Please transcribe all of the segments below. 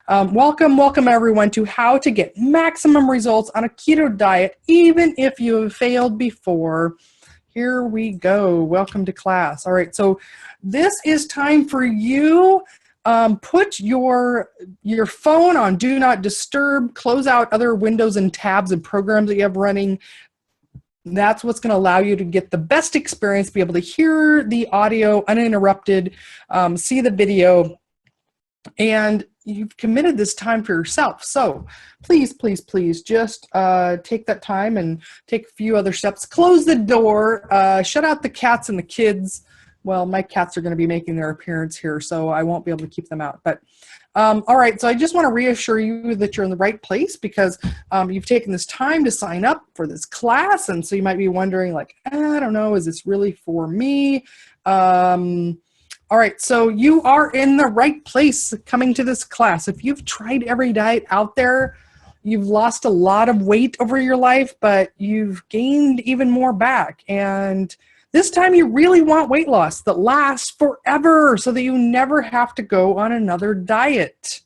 Welcome everyone to how to get maximum results on a keto diet, even if you have failed before. Here we go. Welcome to class. All right, so this is time for you. Put your phone on do not disturb, close out other windows and tabs and programs that you have running. That's what's going to allow you to get the best experience, be able to hear the audio uninterrupted, see the video, and you've committed this time for yourself. So please just take that time and take a few other steps. Close the door, shut out the cats and the kids. Well, my cats are going to be making their appearance here, so I won't be able to keep them out. But all right, so I just want to reassure you that you're in the right place because you've taken this time to sign up for this class. And so you might be wondering, like, I don't know, is this really for me? All right, so you are in the right place coming to this class. If you've tried every diet out there, you've lost a lot of weight over your life, but you've gained even more back. And this time you really want weight loss that lasts forever so that you never have to go on another diet.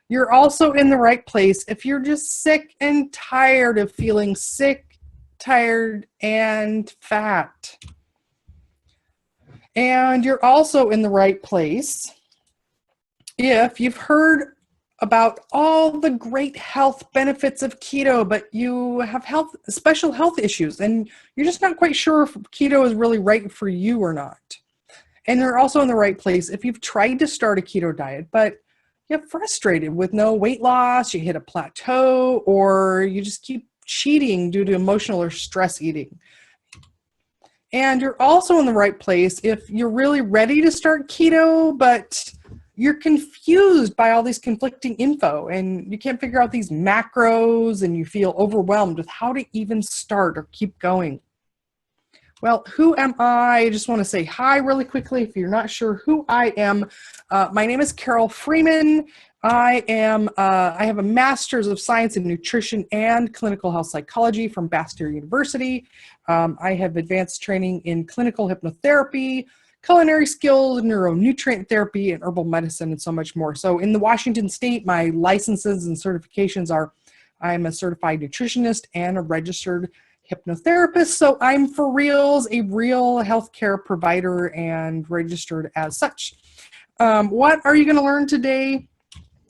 You're also in the right place if you're just sick and tired of feeling sick, tired, and fat. And you're also in the right place if you've heard about all the great health benefits of keto, but you have special health issues, and you're just not quite sure if keto is really right for you or not. And you're also in the right place if you've tried to start a keto diet, but you get frustrated with no weight loss, you hit a plateau, or you just keep cheating due to emotional or stress eating. And you're also in the right place if you're really ready to start keto, but you're confused by all these conflicting info and you can't figure out these macros and you feel overwhelmed with how to even start or keep going. Well, who am I? I just want to say hi really quickly if you're not sure who I am. My name is Carol Freeman. I have a master's of science in nutrition and clinical health psychology from Bastyr University. I have advanced training in clinical hypnotherapy, culinary skills, neuronutrient therapy, and herbal medicine, and so much more. So in the Washington State, my licenses and certifications are, I'm a certified nutritionist and a registered hypnotherapist. So I'm for reals, a real healthcare provider and registered as such. What are you going to learn today?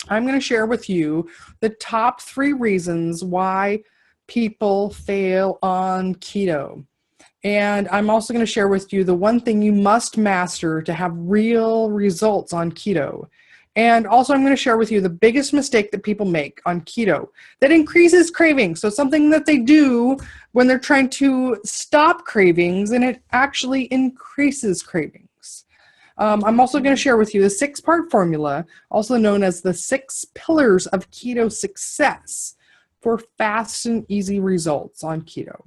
I'm going to share with you the top 3 reasons why people fail on keto. And I'm also going to share with you the one thing you must master to have real results on keto. And also I'm going to share with you the biggest mistake that people make on keto that increases cravings. So something that they do when they're trying to stop cravings, and it actually increases cravings. I'm also going to share with you the 6-part formula, also known as the 6 pillars of keto success for fast and easy results on keto.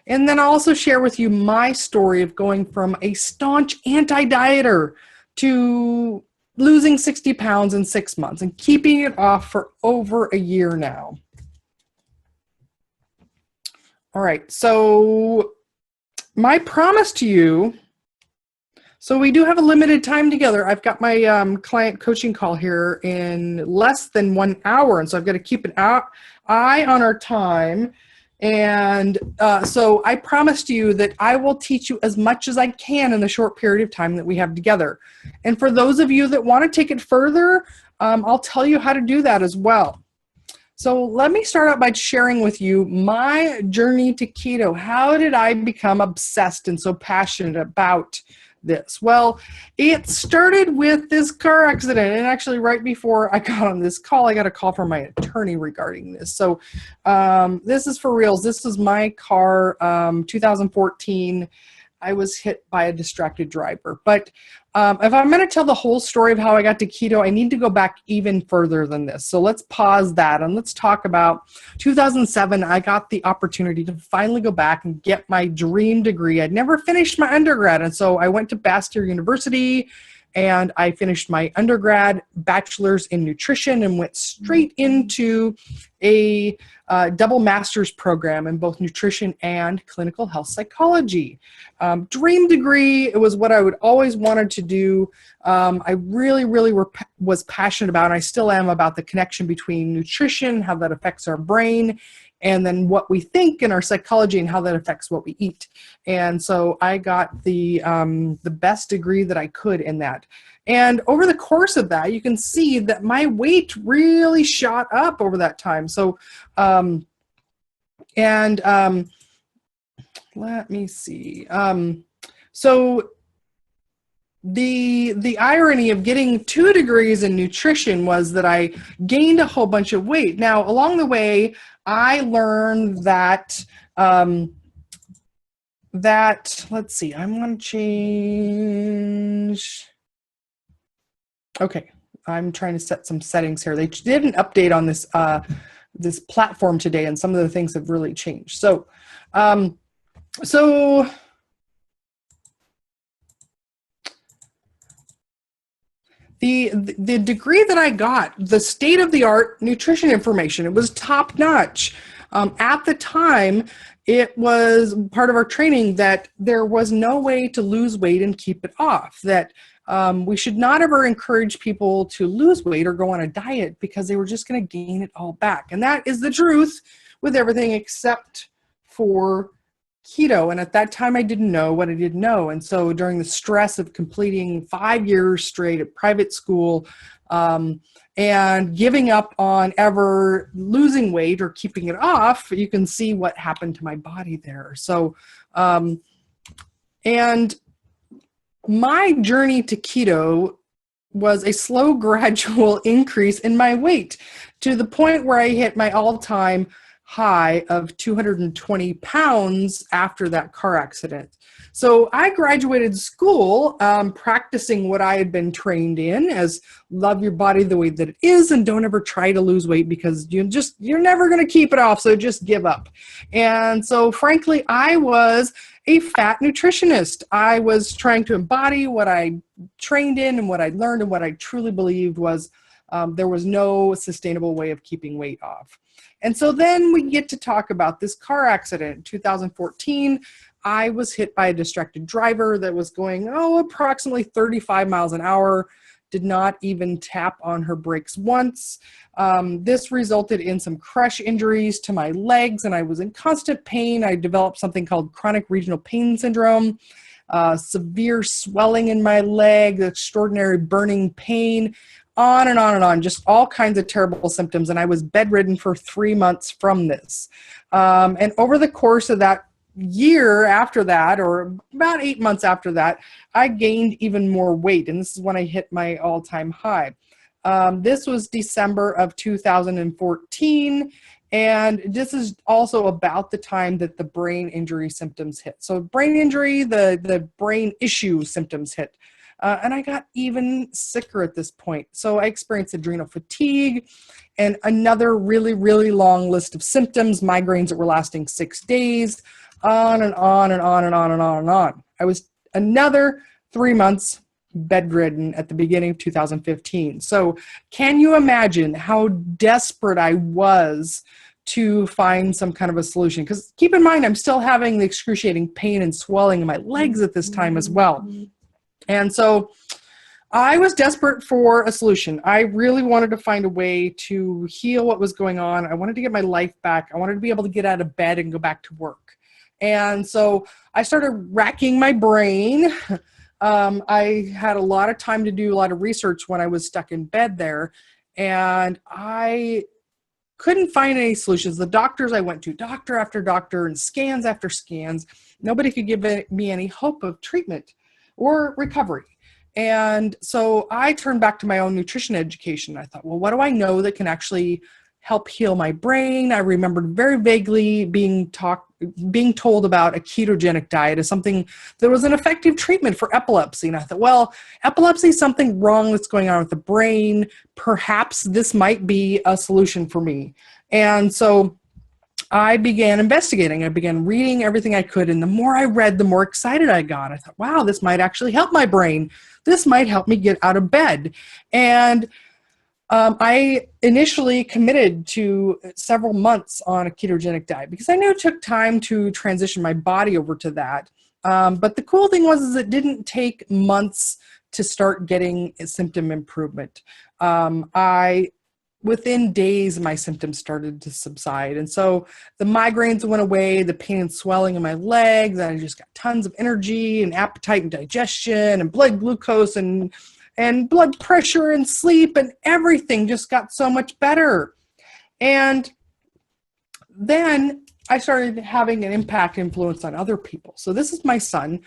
And then I'll also share with you my story of going from a staunch anti-dieter to losing 60 pounds in 6 months and keeping it off for over a year now. All right, so my promise to you, so we do have a limited time together. I've got my client coaching call here in less than 1 hour, and so I've got to keep an eye on our time. And so I promised you that I will teach you as much as I can in the short period of time that we have together. And for those of you that want to take it further, I'll tell you how to do that as well. So let me start out by sharing with you my journey to keto. How did I become obsessed and so passionate about this? Well, it started with this car accident, and actually right before I got on this call, I got a call from my attorney regarding this. So this is for reals. This was my car, 2014. I was hit by a distracted driver. But if I'm going to tell the whole story of how I got to keto, I need to go back even further than this. So let's pause that and let's talk about 2007. I got the opportunity to finally go back and get my dream degree. I'd never finished my undergrad, and so I went to Bastyr University and I finished my undergrad bachelor's in nutrition and went straight into a double master's program in both nutrition and clinical health psychology. Dream degree, it was what I would always wanted to do. I really, really was passionate about, and I still am, about the connection between nutrition, how that affects our brain, and then what we think in our psychology and how that affects what we eat. And so I got the best degree that I could in that. And over the course of that, you can see that my weight really shot up over that time. So, let me see. So the irony of getting 2 degrees in nutrition was that I gained a whole bunch of weight. Now, along the way, I learned that let's see, I'm going to change. Okay, I'm trying to set some settings here. They did an update on this this platform today, and some of the things have really changed. So, the degree that I got, the state-of-the-art nutrition information, it was top-notch. At the time, it was part of our training that there was no way to lose weight and keep it off, that we should not ever encourage people to lose weight or go on a diet because they were just going to gain it all back. And that is the truth with everything except for keto. And at that time, I didn't know what I didn't know. And so during the stress of completing 5 years straight at private school, and giving up on ever losing weight or keeping it off, you can see what happened to my body there. So, and my journey to keto was a slow, gradual increase in my weight to the point where I hit my all-time high of 220 pounds after that car accident. So I graduated school practicing what I had been trained in as love your body the way that it is and don't ever try to lose weight because you're never going to keep it off, so just give up. And so frankly, I was a fat nutritionist. I was trying to embody what I trained in and what I learned and what I truly believed was there was no sustainable way of keeping weight off. And so then we get to talk about this car accident in 2014. I was hit by a distracted driver that was going, approximately 35 miles an hour, did not even tap on her brakes once. This resulted in some crush injuries to my legs, and I was in constant pain. I developed something called chronic regional pain syndrome, severe swelling in my leg, extraordinary burning pain, on and on and on, just all kinds of terrible symptoms. And I was bedridden for 3 months from this. And over the course of that year after that, or about 8 months after that, I gained even more weight. And this is when I hit my all-time high. This was December of 2014. And this is also about the time that the brain injury symptoms hit. So brain injury, the brain issue symptoms hit. And I got even sicker at this point. So I experienced adrenal fatigue and another really, really long list of symptoms, migraines that were lasting 6 days, on and on and on and on and on and on. I was another 3 months bedridden at the beginning of 2015. So can you imagine how desperate I was to find some kind of a solution? Because keep in mind, I'm still having the excruciating pain and swelling in my legs at this time as well. And so I was desperate for a solution. I really wanted to find a way to heal what was going on. I wanted to get my life back. I wanted to be able to get out of bed and go back to work. And so I started racking my brain. I had a lot of time to do a lot of research when I was stuck in bed there. And I couldn't find any solutions. The doctors I went to, doctor after doctor, and scans after scans, nobody could give me any hope of treatment or recovery. And so I turned back to my own nutrition education. I thought, well, what do I know that can actually help heal my brain? I remembered very vaguely being told about a ketogenic diet as something that was an effective treatment for epilepsy. And I thought, well, epilepsy is something wrong that's going on with the brain. Perhaps this might be a solution for me. And so I began investigating. I began reading everything I could. And the more I read, the more excited I got. I thought, wow, this might actually help my brain. This might help me get out of bed. And I initially committed to several months on a ketogenic diet because I knew it took time to transition my body over to that. But the cool thing was is it didn't take months to start getting a symptom improvement. Within days, my symptoms started to subside. And so the migraines went away, the pain and swelling in my legs, and I just got tons of energy and appetite and digestion and blood glucose and blood pressure and sleep, and everything just got so much better. And then I started having an influence on other people. So this is my son.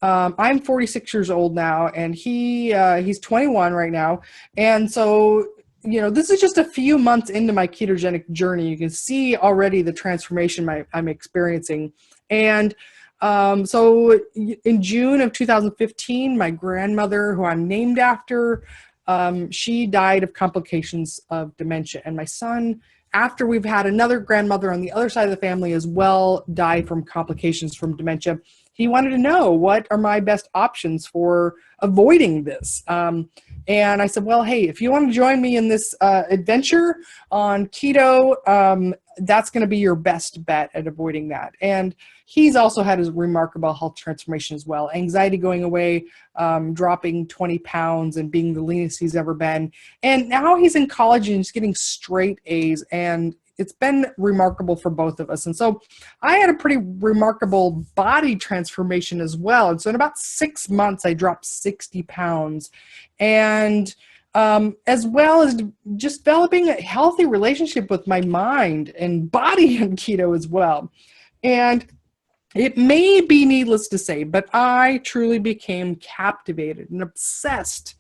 I'm 46 years old now, and he's 21 right now. And so, this is just a few months into my ketogenic journey. You can see already the transformation I'm experiencing. And so in June of 2015, my grandmother, who I'm named after, she died of complications of dementia. And my son, after we've had another grandmother on the other side of the family as well die from complications from dementia, he wanted to know what are my best options for avoiding this. And I said, well, hey, if you want to join me in this adventure on keto, that's going to be your best bet at avoiding that. And he's also had his remarkable health transformation as well. Anxiety going away, dropping 20 pounds and being the leanest he's ever been. And now he's in college and he's getting straight A's. And it's been remarkable for both of us. And so I had a pretty remarkable body transformation as well. And so in about 6 months, I dropped 60 pounds. And as well as just developing a healthy relationship with my mind and body and keto as well. And it may be needless to say, but I truly became captivated and obsessed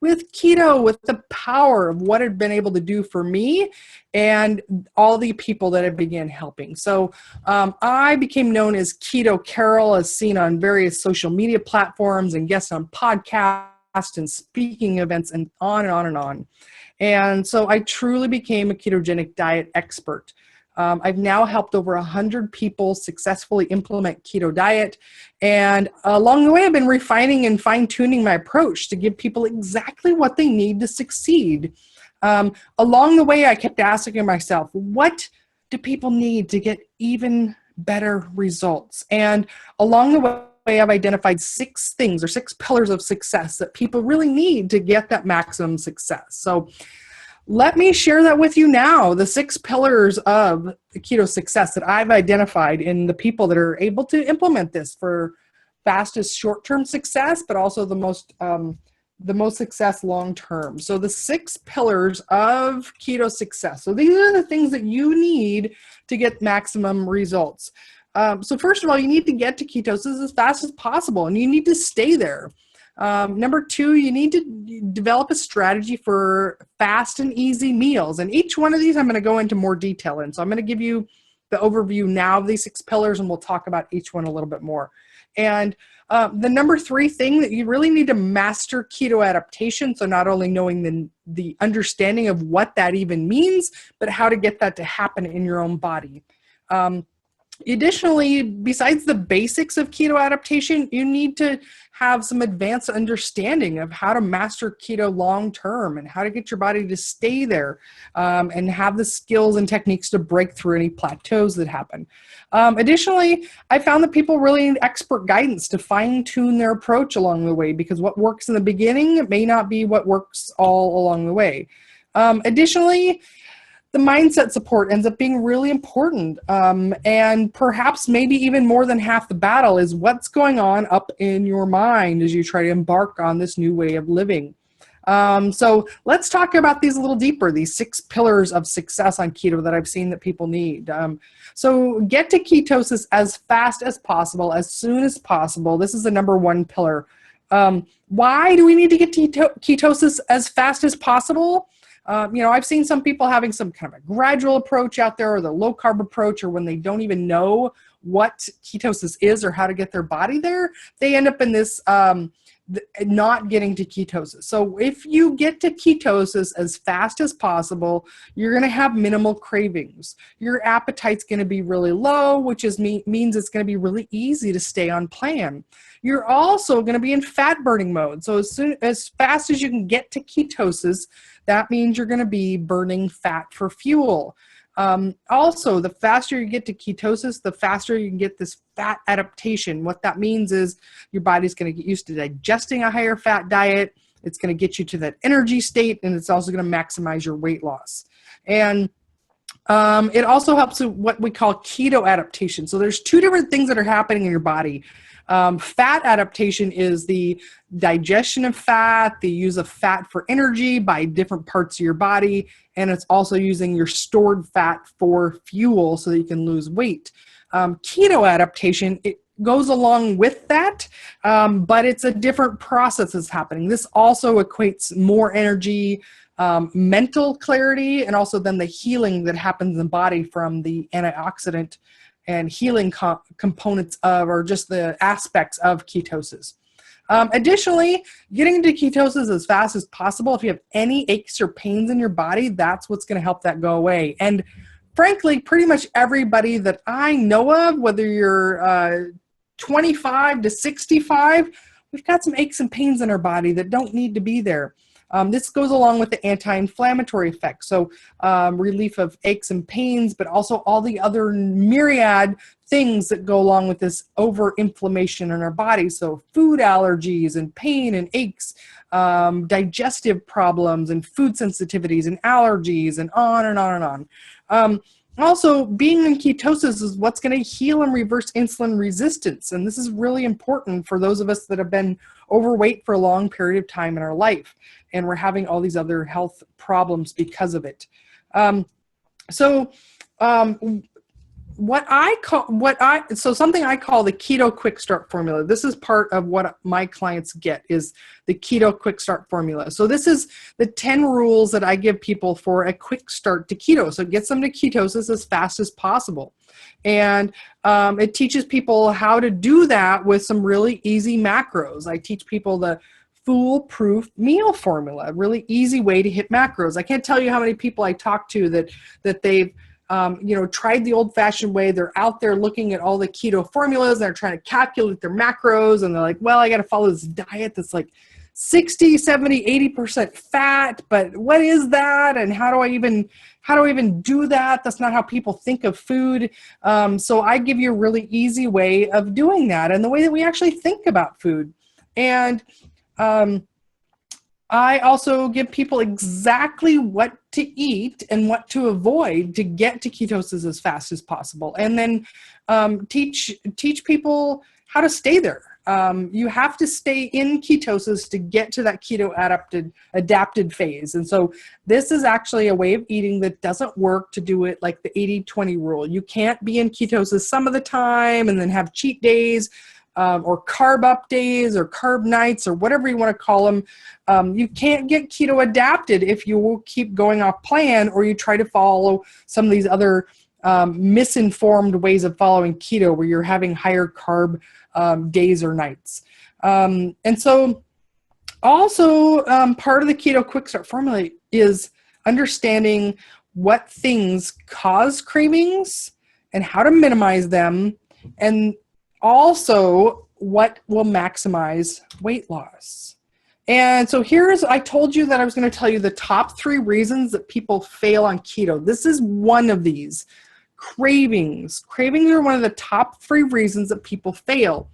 with keto, with the power of what it had been able to do for me and all the people that I began helping. So I became known as Keto Carol, as seen on various social media platforms and guests on podcasts and speaking events and on and on and on. And so I truly became a ketogenic diet expert. I've now helped over 100 people successfully implement keto diet. And along the way, I've been refining and fine-tuning my approach to give people exactly what they need to succeed. Along the way, I kept asking myself, what do people need to get even better results? And along the way, I've identified 6 things or 6 pillars of success that people really need to get that maximum success. So let me share that with you now, the 6 pillars of the keto success that I've identified in the people that are able to implement this for fastest short-term success, but also the most success long-term. So the 6 pillars of keto success. So these are the things that you need to get maximum results. So first of all, you need to get to ketosis as fast as possible, and you need to stay there. Number 2, you need to develop a strategy for fast and easy meals. And each one of these I'm going to go into more detail in. So I'm going to give you the overview now of these 6 pillars, and we'll talk about each one a little bit more. And the number 3 thing that you really need to master keto adaptation. So not only knowing the understanding of what that even means, but how to get that to happen in your own body. Additionally, besides the basics of keto adaptation, you need to have some advanced understanding of how to master keto long-term and how to get your body to stay there, and have the skills and techniques to break through any plateaus that happen. Additionally, I found that people really need expert guidance to fine-tune their approach along the way, because what works in the beginning may not be what works all along the way. Additionally, the mindset support ends up being really important. And perhaps maybe even more than half the battle is what's going on up in your mind as you try to embark on this new way of living. So let's talk about these a little deeper, these 6 pillars of success on keto that I've seen that people need. So get to ketosis as fast as possible, as soon as possible. This is the number 1 pillar. Why do we need to get to ketosis as fast as possible? I've seen some people having some kind of a gradual approach out there, or the low carb approach, or when they don't even know what ketosis is or how to get their body there, they end up in this not getting to ketosis. So if you get to ketosis as fast as possible, you're going to have minimal cravings. Your appetite's going to be really low, which means it's going to be really easy to stay on plan. You're also going to be in fat burning mode. So as fast as you can get to ketosis, that means you're going to be burning fat for fuel. Also, the faster you get to ketosis, the faster you can get this fat adaptation. What that means is your body's going to get used to digesting a higher fat diet. It's going to get you to that energy state, and it's also going to maximize your weight loss. And it also helps with what we call keto adaptation. So there's two different things that are happening in your body. Fat adaptation is the digestion of fat, the use of fat for energy by different parts of your body, and it's also using your stored fat for fuel so that you can lose weight. Keto adaptation, it goes along with that, but it's a different process that's happening. This also equates more energy, mental clarity, and also then the healing that happens in the body from the antioxidant and healing components of, or just the aspects of ketosis. Additionally, getting into ketosis as fast as possible, if you have any aches or pains in your body, that's what's going to help that go away. And frankly, pretty much everybody that I know of, whether you're 25 to 65, we've got some aches and pains in our body that don't need to be there. This goes along with the anti-inflammatory effect. So relief of aches and pains, but also all the other myriad things that go along with this over-inflammation in our body. So food allergies and pain and aches, digestive problems and food sensitivities and allergies and on and on and on. Also, being in ketosis is what's going to heal and reverse insulin resistance. And this is really important for those of us that have been overweight for a long period of time in our life. And we're having all these other health problems because of it. Something I call the Keto Quick Start formula. This is part of what my clients get, is the Keto Quick Start formula. So this is the 10 rules that I give people for a quick start to keto. So it gets them to ketosis as fast as possible. And it teaches people how to do that with some really easy macros. I teach people the foolproof meal formula, a really easy way to hit macros. I can't tell you how many people I talk to that they've tried the old-fashioned way. They're out there looking at all the keto formulas, and they're trying to calculate their macros, and they're like, well, I got to follow this diet that's like 60, 70, 80% fat, but what is that? And how do I even do that? That's not how people think of food. So I give you a really easy way of doing that, and the way that we actually think about food. And I also give people exactly what to eat and what to avoid to get to ketosis as fast as possible. And then teach people how to stay there. You have to stay in ketosis to get to that keto adapted phase. And so this is actually a way of eating that doesn't work to do it like the 80-20 rule. You can't be in ketosis some of the time and then have cheat days. Or carb up days or carb nights or whatever you want to call them. You can't get keto adapted if you will keep going off plan or you try to follow some of these other misinformed ways of following keto where you're having higher carb days or nights. And so also part of the Keto Quick Start formula is understanding what things cause cravings and how to minimize them, and also what will maximize weight loss. And so I told you that I was going to tell you the top 3 reasons that people fail on keto. This is one of these. Cravings. Cravings are one of the top 3 reasons that people fail.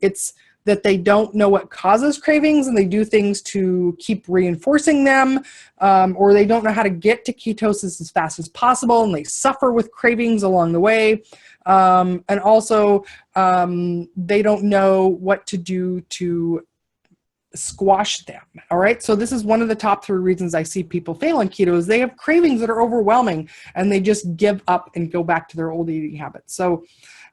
It's that they don't know what causes cravings and they do things to keep reinforcing them, or they don't know how to get to ketosis as fast as possible and they suffer with cravings along the way. And also, they don't know what to do to squash them. All right. So this is one of the top 3 reasons I see people fail on keto is they have cravings that are overwhelming and they just give up and go back to their old eating habits. So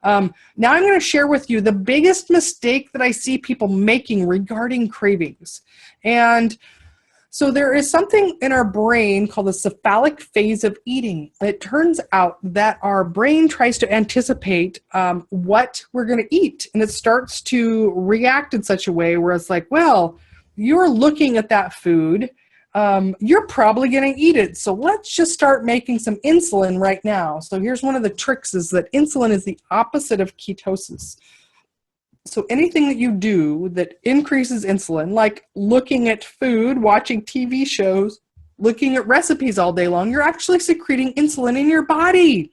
now I'm going to share with you the biggest mistake that I see people making regarding cravings. And So there is something in our brain called the cephalic phase of eating. It turns out that our brain tries to anticipate what we're going to eat, and it starts to react in such a way where it's like, well, you're looking at that food, you're probably going to eat it. So let's just start making some insulin right now. So here's one of the tricks is that insulin is the opposite of ketosis. So anything that you do that increases insulin, like looking at food, watching TV shows, looking at recipes all day long, you're actually secreting insulin in your body.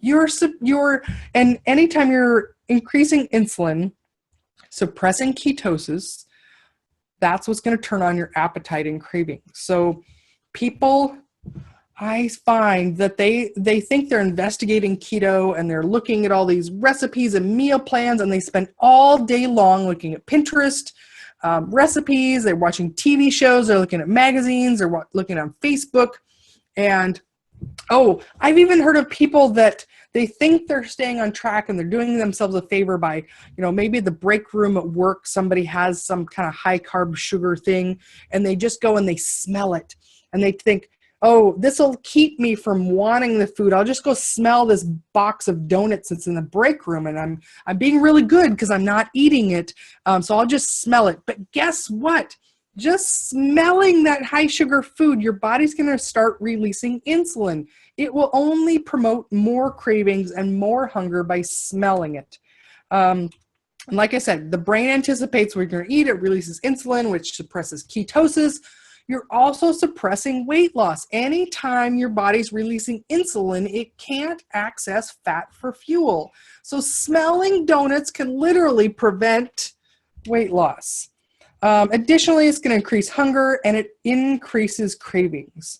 And anytime you're increasing insulin, suppressing ketosis, that's what's going to turn on your appetite and craving. So people, I find that they think they're investigating keto and they're looking at all these recipes and meal plans, and they spend all day long looking at Pinterest recipes. They're watching TV shows. They're looking at magazines. They're looking on Facebook. And I've even heard of people that they think they're staying on track and they're doing themselves a favor by, maybe the break room at work, somebody has some kind of high carb sugar thing, and they just go and they smell it and they think, oh, this will keep me from wanting the food. I'll just go smell this box of donuts that's in the break room, and I'm being really good because I'm not eating it. So I'll just smell it. But guess what? Just smelling that high sugar food, your body's going to start releasing insulin. It will only promote more cravings and more hunger by smelling it. And like I said, the brain anticipates what you're going to eat. It releases insulin, which suppresses ketosis. You're also suppressing weight loss. Anytime your body's releasing insulin, it can't access fat for fuel. So smelling donuts can literally prevent weight loss. Additionally, it's going to increase hunger and it increases cravings.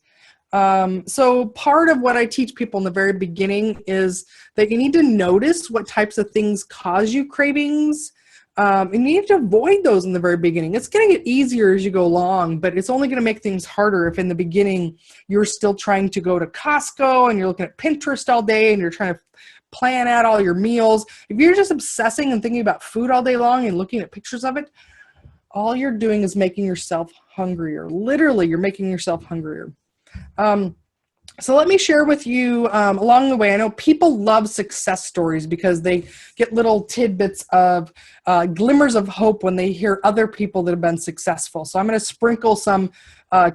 So part of what I teach people in the very beginning is that you need to notice what types of things cause you cravings. And you need to avoid those in the very beginning. It's going to get easier as you go along, but it's only going to make things harder if in the beginning you're still trying to go to Costco and you're looking at Pinterest all day and you're trying to plan out all your meals. If you're just obsessing and thinking about food all day long and looking at pictures of it, all you're doing is making yourself hungrier. Literally, you're making yourself hungrier. So let me share with you along the way. I know people love success stories because they get little tidbits of glimmers of hope when they hear other people that have been successful. So I'm going to sprinkle some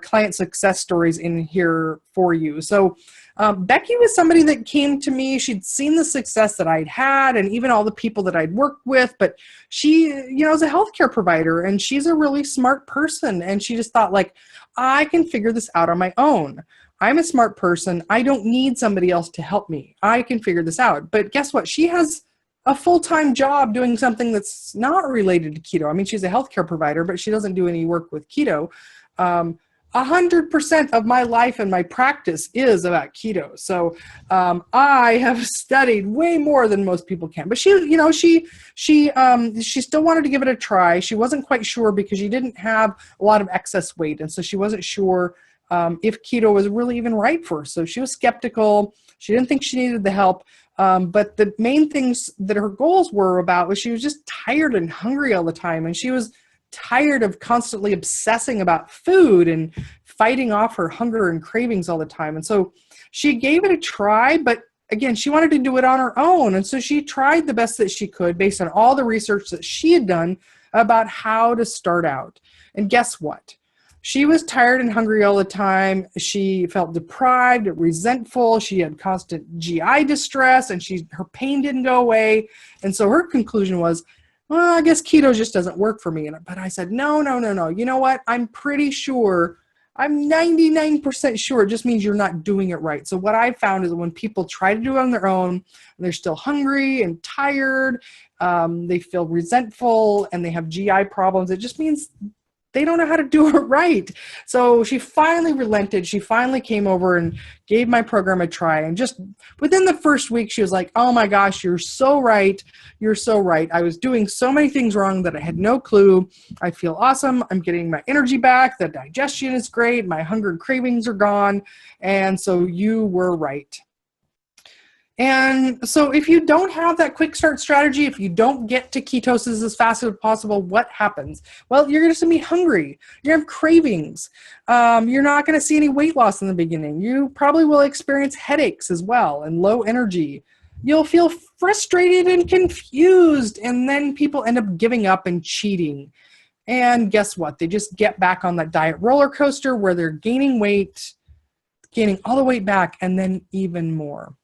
client success stories in here for you. So Becky was somebody that came to me. She'd seen the success that I'd had and even all the people that I'd worked with, but she, is a healthcare provider and she's a really smart person. And she just thought like, I can figure this out on my own. I'm a smart person. I don't need somebody else to help me. I can figure this out. But guess what? She has a full-time job doing something that's not related to keto. I mean, she's a healthcare provider, but she doesn't do any work with keto. 100% of my life and my practice is about keto. So I have studied way more than most people can. But she still wanted to give it a try. She wasn't quite sure because she didn't have a lot of excess weight. And so she wasn't sure if keto was really even right for her. So she was skeptical. She didn't think she needed the help. But the main things that her goals were about was she was just tired and hungry all the time. And she was tired of constantly obsessing about food and fighting off her hunger and cravings all the time. And so she gave it a try, but again, she wanted to do it on her own. And so she tried the best that she could based on all the research that she had done about how to start out. And guess what? She was tired and hungry all the time. She felt deprived, resentful. She had constant GI distress and her pain didn't go away. And so her conclusion was, well, I guess keto just doesn't work for me. But I said, no. You know what? I'm pretty sure, I'm 99% sure it just means you're not doing it right. So what I found is that when people try to do it on their own, and they're still hungry and tired, they feel resentful and they have GI problems, it just means they don't know how to do it right. So she finally relented. She finally came over and gave my program a try. And just within the first week, she was like, oh my gosh, you're so right. You're so right. I was doing so many things wrong that I had no clue. I feel awesome. I'm getting my energy back. The digestion is great. My hunger and cravings are gone. And so you were right. And so if you don't have that quick start strategy, if you don't get to ketosis as fast as possible, what happens? Well, you're just going to be hungry. You're going to have cravings. You're not going to see any weight loss in the beginning. You probably will experience headaches as well and low energy. You'll feel frustrated and confused, and then people end up giving up and cheating. And guess what? They just get back on that diet roller coaster where they're gaining weight, gaining all the weight back, and then even more.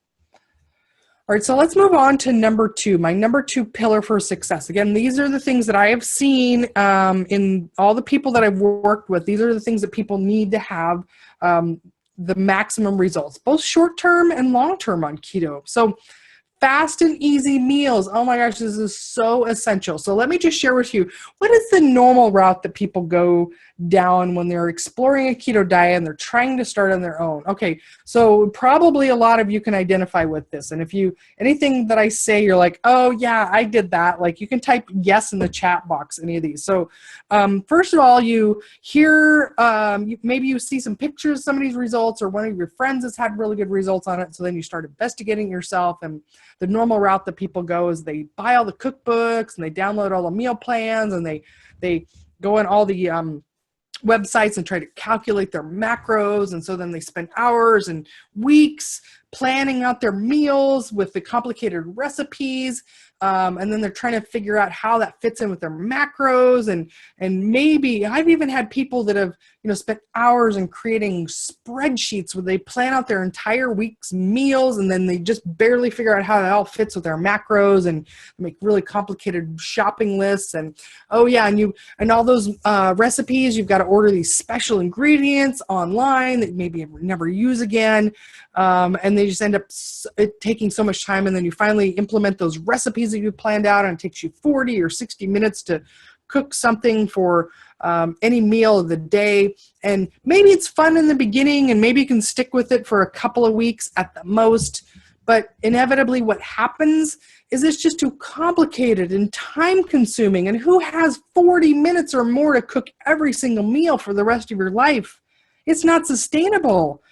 All right, so let's move on to number 2, my number 2 pillar for success. Again, these are the things that I have seen in all the people that I've worked with. These are the things that people need to have the maximum results, both short-term and long-term on keto. So fast and easy meals. Oh my gosh, this is so essential. So let me just share with you, what is the normal route that people go down when they're exploring a keto diet and they're trying to start on their own? Okay, so probably a lot of you can identify with this. And if you, anything that I say, you're like, oh yeah, I did that. Like you can type yes in the chat box, any of these. So first of all, you hear, maybe you see some pictures of somebody's results, or one of your friends has had really good results on it. So then you start investigating yourself, and the normal route that people go is they buy all the cookbooks and they download all the meal plans, and they go on all the websites and try to calculate their macros. And so then they spend hours and weeks planning out their meals with the complicated recipes. And then they're trying to figure out how that fits in with their macros. And maybe I've even had people that have, spent hours in creating spreadsheets where they plan out their entire week's meals, and then they just barely figure out how it all fits with their macros, and make really complicated shopping lists. And oh yeah, and all those recipes, you've got to order these special ingredients online that maybe you never use again. And they just end up taking so much time, and then you finally implement those recipes that you planned out, and it takes you 40 or 60 minutes to cook something for any meal of the day. And maybe it's fun in the beginning, and maybe you can stick with it for a couple of weeks at the most, but inevitably what happens is it's just too complicated and time consuming, and who has 40 minutes or more to cook every single meal for the rest of your life? It's not sustainable.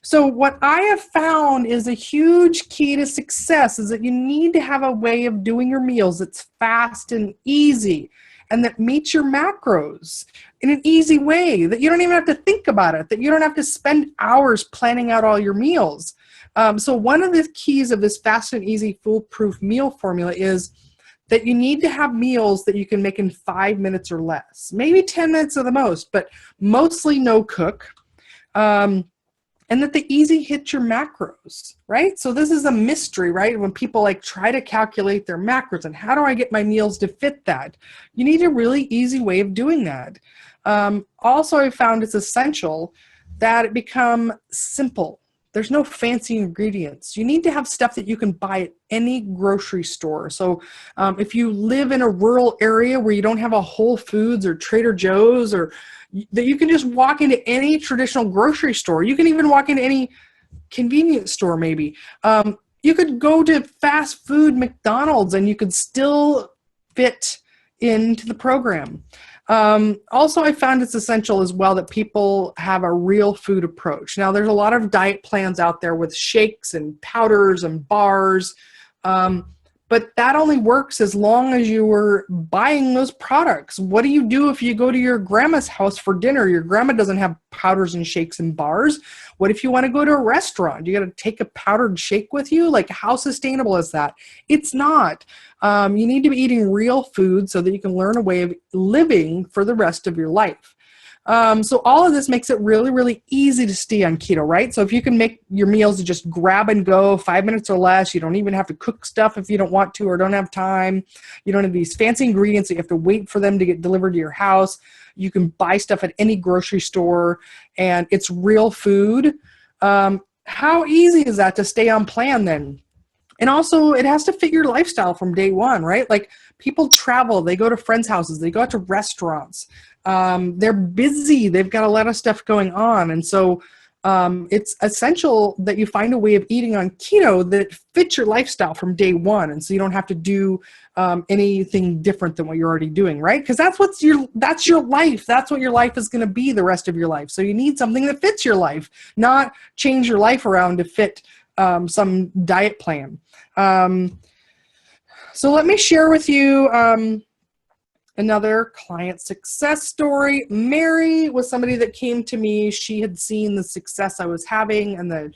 So what I have found is a huge key to success is that you need to have a way of doing your meals that's fast and easy, and that meets your macros in an easy way, that you don't even have to think about it, that you don't have to spend hours planning out all your meals. So one of the keys of this fast and easy foolproof meal formula is that you need to have meals that you can make in 5 minutes or less, maybe 10 minutes at the most, but mostly no cook. And that the easy hit your macros, right? So this is a mystery, right? When people try to calculate their macros and how do I get my meals to fit that? You need a really easy way of doing that. Also, I found it's essential that it become simple. There's no fancy ingredients. You need to have stuff that you can buy at any grocery store. So if you live in a rural area where you don't have a Whole Foods or Trader Joe's, or that you can just walk into any traditional grocery store. You can even walk into any convenience store maybe. You could go to fast food McDonald's and you could still fit into the program. Also, I found it's essential as well that people have a real food approach. Now, there's a lot of diet plans out there with shakes and powders and bars, but that only works as long as you were buying those products. What do you do if you go to your grandma's house for dinner? Your grandma doesn't have powders and shakes and bars. What if you want to go to a restaurant? You got to take a powdered shake with you? How sustainable is that? It's not. You need to be eating real food so that you can learn a way of living for the rest of your life. So all of this makes it really, really easy to stay on keto, right? So if you can make your meals to just grab and go, 5 minutes or less, you don't even have to cook stuff if you don't want to or don't have time. You don't have these fancy ingredients that you have to wait for them to get delivered to your house. You can buy stuff at any grocery store, and it's real food. How easy is that to stay on plan then? And also, it has to fit your lifestyle from day one, right? People travel, they go to friends' houses, they go out to restaurants. They're busy, they've got a lot of stuff going on. And so it's essential that you find a way of eating on keto that fits your lifestyle from day one. And so you don't have to do anything different than what you're already doing, right? Because that's your life. That's what your life is going to be the rest of your life. So you need something that fits your life, not change your life around to fit some diet plan. So let me share with you another client success story. Mary was somebody that came to me. She had seen the success I was having and the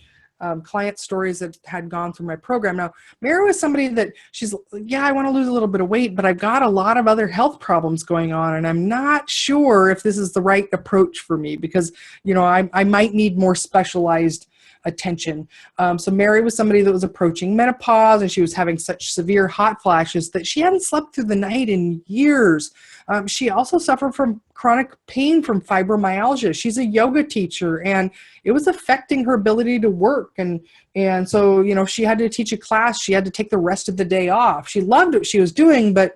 client stories that had gone through my program. Now, Mary was somebody that she's, yeah, I want to lose a little bit of weight, but I've got a lot of other health problems going on, and I'm not sure if this is the right approach for me because, you know, I might need more specialized attention. So Mary was somebody that was approaching menopause, and she was having such severe hot flashes that she hadn't slept through the night in years. She also suffered from chronic pain from fibromyalgia. She's a yoga teacher, and it was affecting her ability to work. And so, you know, she had to teach a class. She had to take the rest of the day off. She loved what she was doing, but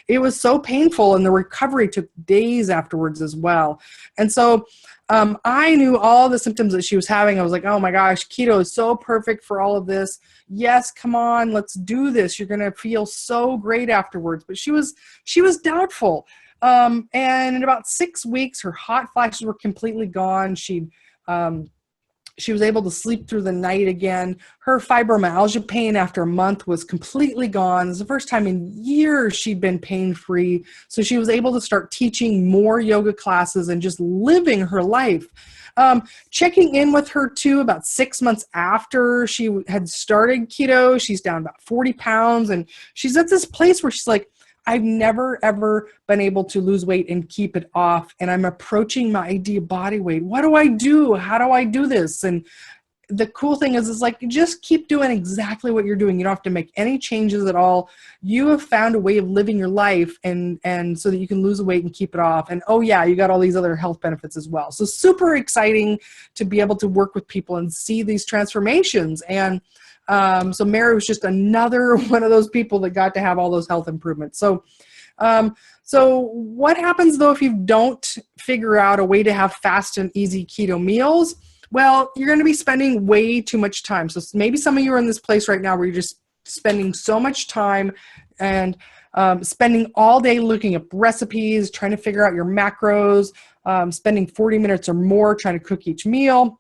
it was so painful, and the recovery took days afterwards as well. And so I knew all the symptoms that she was having. I was like, oh my gosh, keto is so perfect for all of this. Yes, come on, let's do this. You're going to feel so great afterwards. But she was doubtful. And in about 6 weeks, her hot flashes were completely gone. She was able to sleep through the night again. Her fibromyalgia pain after a month was completely gone. It was the first time in years she'd been pain-free. So she was able to start teaching more yoga classes and just living her life. Checking in with her too about 6 months after she had started keto. She's down about 40 pounds, and she's at this place where she's like, I've never, ever been able to lose weight and keep it off. And I'm approaching my ideal body weight. What do I do? How do I do this? And the cool thing is like, just keep doing exactly what you're doing. You don't have to make any changes at all. You have found a way of living your life and so that you can lose the weight and keep it off. And oh yeah, you got all these other health benefits as well. So super exciting to be able to work with people and see these transformations. And so Mary was just another one of those people that got to have all those health improvements. So what happens though if you don't figure out a way to have fast and easy keto meals? Well, you're going to be spending way too much time. So maybe some of you are in this place right now where you're just spending so much time and spending all day looking up recipes, trying to figure out your macros, spending 40 minutes or more trying to cook each meal.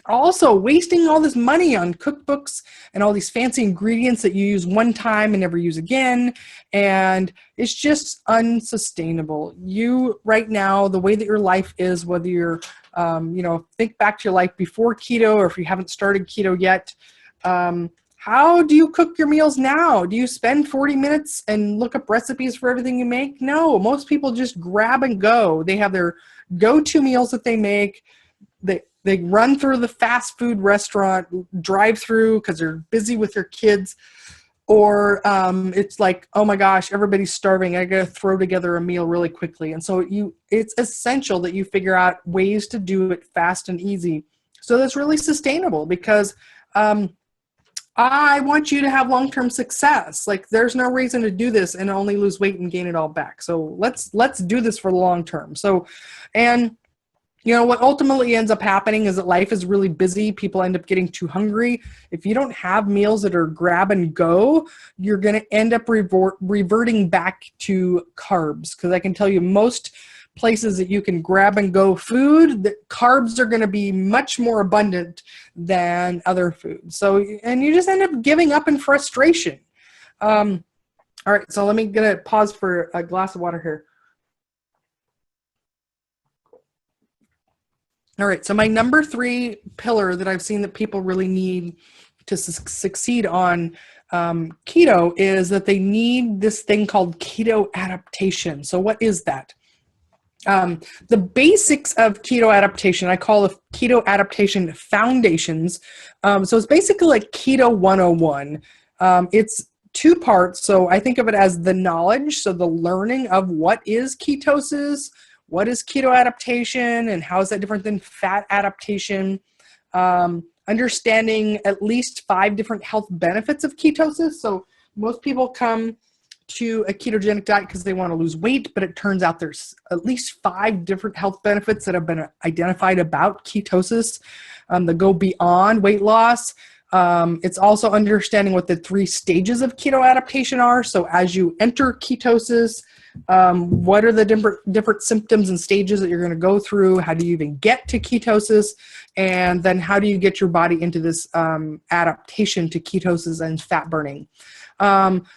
Also wasting all this money on cookbooks and all these fancy ingredients that you use one time and never use again. And it's just unsustainable. You right now, the way that your life is, whether you're, think back to your life before keto or if you haven't started keto yet, how do you cook your meals now? Do you spend 40 minutes and look up recipes for everything you make? No, most people just grab and go. They have their go-to meals that they make. They run through the fast food restaurant drive through because they're busy with their kids, or it's like, oh my gosh, everybody's starving. I got to throw together a meal really quickly. And so it's essential that you figure out ways to do it fast and easy. So that's really sustainable because I want you to have long-term success. Like there's no reason to do this and only lose weight and gain it all back. So let's do this for the long term. So, and you know, what ultimately ends up happening is that life is really busy. People end up getting too hungry. If you don't have meals that are grab and go, you're going to end up reverting back to carbs. Because I can tell you most places that you can grab and go food, the carbs are going to be much more abundant than other foods. So, and you just end up giving up in frustration. All right, so let me get a pause for a glass of water here. All right, so my number 3 pillar that I've seen that people really need to succeed on keto is that they need this thing called keto adaptation. So what is that? The basics of keto adaptation, I call the keto adaptation foundations. So it's basically like Keto 101. It's 2 parts. So I think of it as the knowledge, so the learning of what is ketosis, what is keto adaptation, and how is that different than fat adaptation? Understanding at least 5 different health benefits of ketosis. So most people come to a ketogenic diet because they want to lose weight, but it turns out there's at least 5 different health benefits that have been identified about ketosis that go beyond weight loss. It's also understanding what the 3 stages of keto adaptation are. So as you enter ketosis, what are the different symptoms and stages that you're going to go through? How do you even get to ketosis? And then how do you get your body into this adaptation to ketosis and fat burning?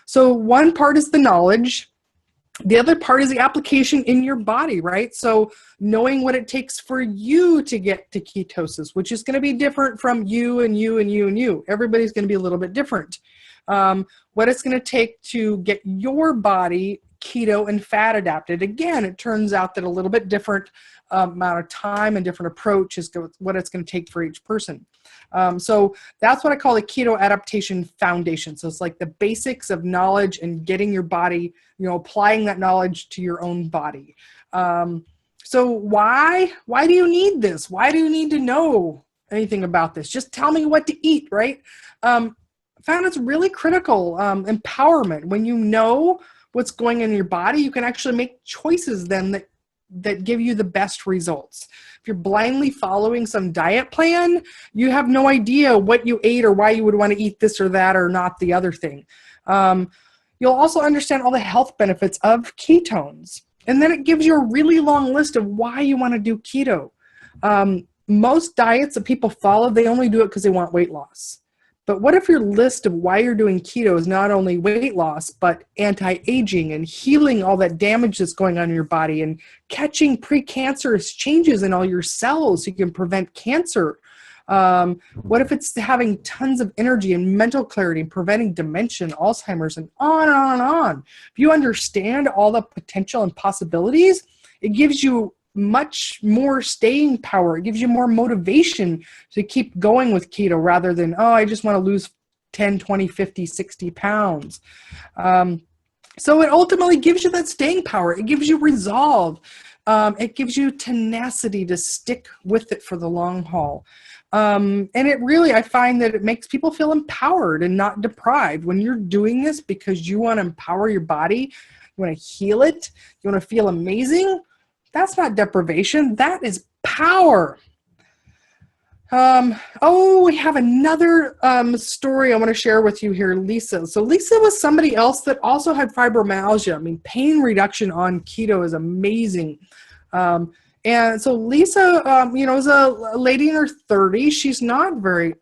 So one part is the knowledge. The other part is the application in your body, right? So knowing what it takes for you to get to ketosis, which is going to be different from you and you and you and you. Everybody's going to be a little bit different. What it's going to take to get your body keto and fat adapted. Again, it turns out that a little bit different amount of time and different approach is what it's going to take for each person. So that's what I call the keto adaptation foundation. So it's like the basics of knowledge and getting your body, applying that knowledge to your own body. So why do you need this? Why do you need to know anything about this? Just tell me what to eat, right? I found it's really critical, empowerment. When you know what's going in your body, you can actually make choices then that give you the best results. If you're blindly following some diet plan, you have no idea what you ate or why you would want to eat this or that or not the other thing. You'll also understand all the health benefits of ketones. And then it gives you a really long list of why you want to do keto. Most diets that people follow, they only do it because they want weight loss. But what if your list of why you're doing keto is not only weight loss, but anti-aging and healing all that damage that's going on in your body and catching precancerous changes in all your cells so you can prevent cancer? What if it's having tons of energy and mental clarity and preventing dementia and Alzheimer's and on and on and on? If you understand all the potential and possibilities, it gives you much more staying power. It gives you more motivation to keep going with keto rather than, I just want to lose 10, 20, 50, 60 pounds. So it ultimately gives you that staying power. It gives you resolve. It gives you tenacity to stick with it for the long haul. And it really, I find that it makes people feel empowered and not deprived. When you're doing this because you want to empower your body, you want to heal it, you want to feel amazing, that's not deprivation. That is power. We have another story I want to share with you here, Lisa. So Lisa was somebody else that also had fibromyalgia. I mean, pain reduction on keto is amazing. And so Lisa, is a lady in her 30s. She's not very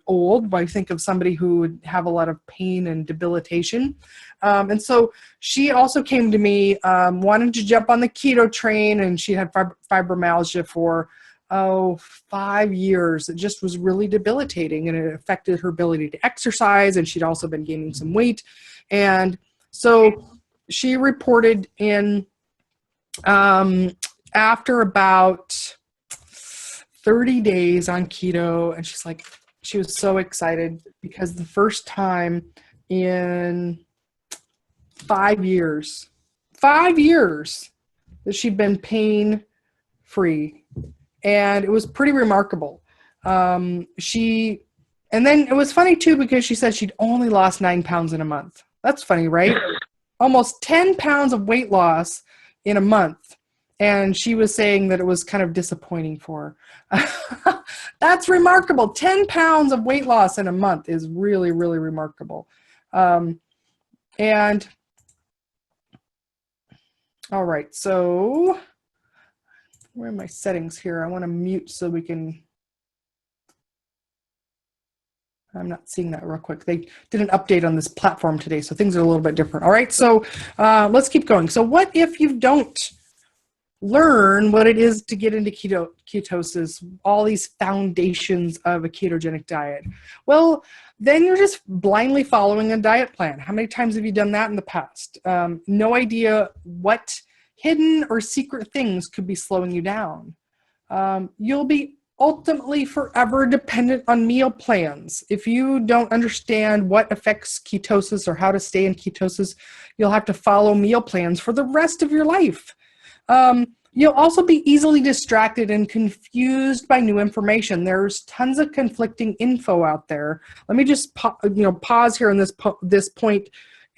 old, but I think of somebody who would have a lot of pain and debilitation. And so she also came to me, wanting to jump on the keto train, and she had fibromyalgia for 5 years. It just was really debilitating, and it affected her ability to exercise, and she'd also been gaining some weight. And so she reported in, after about 30 days on keto, and she was so excited because the first time in 5 years that she'd been pain free. And it was pretty remarkable. And then it was funny too, because she said she'd only lost 9 pounds in a month. That's funny, right? Almost 10 pounds of weight loss in a month. And she was saying that it was kind of disappointing for her. That's remarkable. 10 pounds of weight loss in a month is really, really remarkable. And all right, so where are my settings here? I want to mute so we can, I'm not seeing that real quick. They did an update on this platform today, so things are a little bit different. All right, so let's keep going. So what if you don't learn what it is to get into ketosis, all these foundations of a ketogenic diet? Well, then you're just blindly following a diet plan. How many times have you done that in the past? No idea what hidden or secret things could be slowing you down. You'll be ultimately forever dependent on meal plans. If you don't understand what affects ketosis or how to stay in ketosis, you'll have to follow meal plans for the rest of your life. You'll also be easily distracted and confused by new information. There's tons of conflicting info out there. Let me just pause here on this point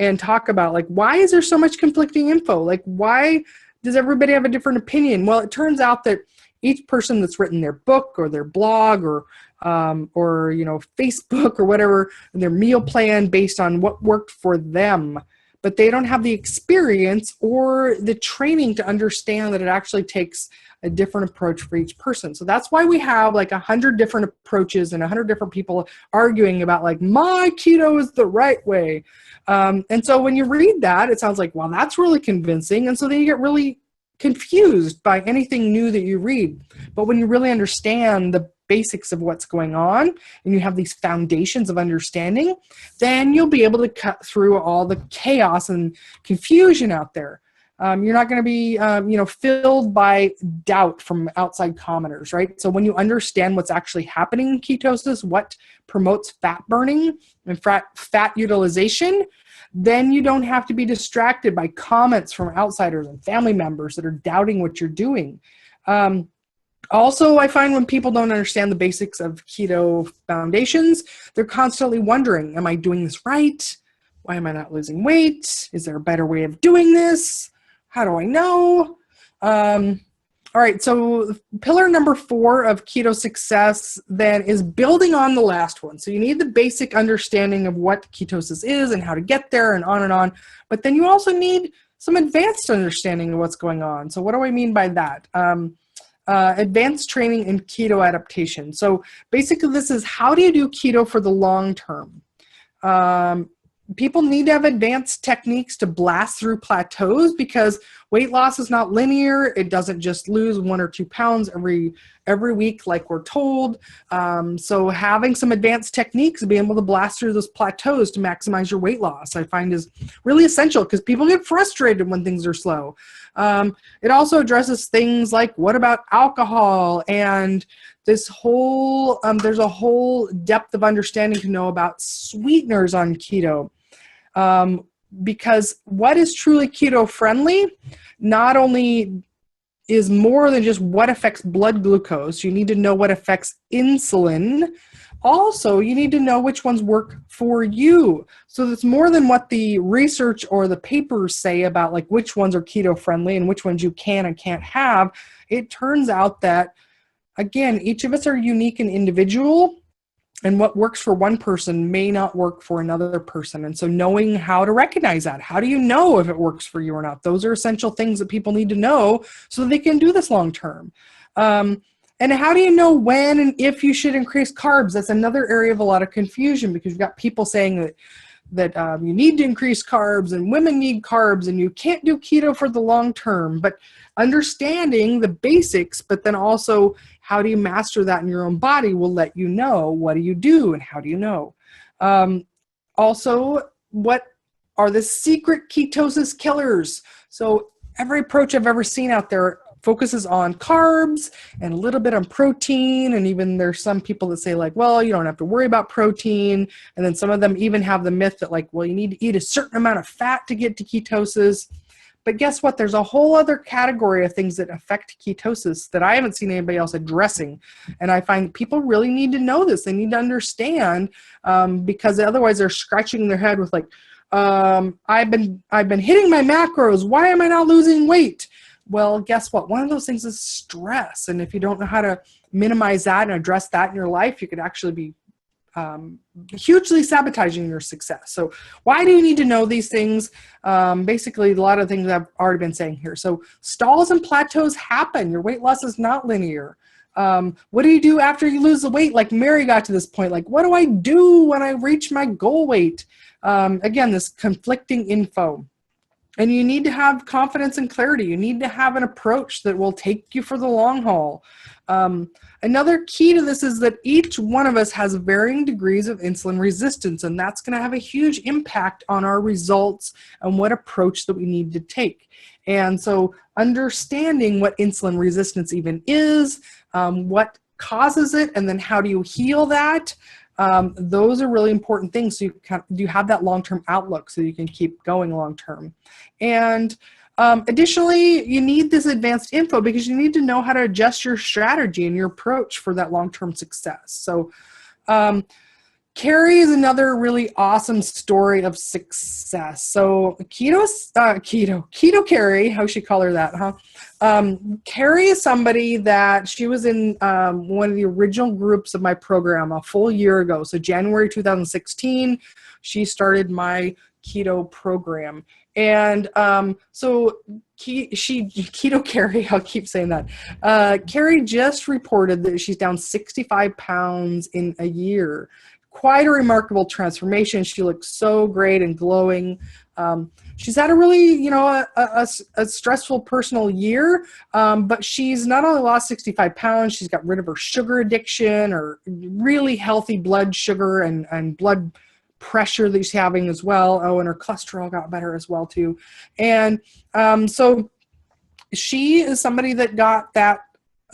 and talk about, why is there so much conflicting info? Why does everybody have a different opinion? Well, it turns out that each person that's written their book or their blog or or, Facebook or whatever, their meal plan based on what worked for them. But they don't have the experience or the training to understand that it actually takes a different approach for each person. So that's why we have like 100 different approaches and 100 different people arguing about like, my keto is the right way. And so when you read that, it sounds like, well, that's really convincing. And so then you get really confused by anything new that you read. But when you really understand the basics of what's going on and you have these foundations of understanding, then you'll be able to cut through all the chaos and confusion out there. You're not going to be filled by doubt from outside commenters, right? So when you understand what's actually happening in ketosis, what promotes fat burning and fat utilization, then you don't have to be distracted by comments from outsiders and family members that are doubting what you're doing. Also, I find when people don't understand the basics of keto foundations, they're constantly wondering, am I doing this right? Why am I not losing weight? Is there a better way of doing this? How do I know? All right, so pillar number 4 of keto success then is building on the last one. So you need the basic understanding of what ketosis is and how to get there and on and on. But then you also need some advanced understanding of what's going on. So what do I mean by that? Advanced training in keto adaptation. So basically this is, how do you do keto for the long term? People need to have advanced techniques to blast through plateaus because weight loss is not linear. It doesn't just lose 1 or 2 pounds every week like we're told. So having some advanced techniques to be able to blast through those plateaus to maximize your weight loss, I find is really essential because people get frustrated when things are slow. It also addresses things like, what about alcohol? And this whole, there's a whole depth of understanding to know about sweeteners on keto. Because what is truly keto friendly not only is more than just what affects blood glucose. You need to know what affects insulin. Also, you need to know which ones work for you. So it's more than what the research or the papers say about like which ones are keto friendly and which ones you can and can't have. It turns out that, again, each of us are unique and individual, and what works for one person may not work for another person. And so knowing how to recognize that, how do you know if it works for you or not? Those are essential things that people need to know so that they can do this long term. And how do you know when and if you should increase carbs? That's another area of a lot of confusion because you've got people saying that you need to increase carbs and women need carbs and you can't do keto for the long term. But understanding the basics, but then also how do you master that in your own body will let you know what do you do and how do you know. Also, what are the secret ketosis killers? So every approach I've ever seen out there focuses on carbs and a little bit on protein. And even there's some people that say like, well, you don't have to worry about protein. And then some of them even have the myth that like, well, you need to eat a certain amount of fat to get to ketosis. But guess what? There's a whole other category of things that affect ketosis that I haven't seen anybody else addressing. And I find people really need to know this. They need to understand because otherwise they're scratching their head with like, I've been hitting my macros. Why am I not losing weight? Well, guess what? One of those things is stress. And if you don't know how to minimize that and address that in your life, you could actually be hugely sabotaging your success. So why do you need to know these things? Basically, a lot of things I've already been saying here. So stalls and plateaus happen. Your weight loss is not linear. What do you do after you lose the weight? Like Mary got to this point, like, what do I do when I reach my goal weight? Again, this conflicting info. And you need to have confidence and clarity. You need to have an approach that will take you for the long haul. Another key to this is that each one of us has varying degrees of insulin resistance, and that's going to have a huge impact on our results and what approach that we need to take. And so understanding what insulin resistance even is, what causes it, and then how do you heal that, those are really important things. So you have that long-term outlook so you can keep going long-term. And additionally, you need this advanced info because you need to know how to adjust your strategy and your approach for that long-term success. So Carrie is another really awesome story of success. So Keto Carrie, how she call her that, huh? Carrie is somebody that she was in one of the original groups of my program a full year ago. So January 2016, she started my keto program. And Keto Carrie, I'll keep saying that. Carrie just reported that she's down 65 pounds in a year. Quite a remarkable transformation. She looks so great and glowing. She's had a really, a stressful personal year, but she's not only lost 65 pounds, she's got rid of her sugar addiction or really healthy blood sugar and blood pressure that she's having as well. Oh, and her cholesterol got better as well too. And so she is somebody that got that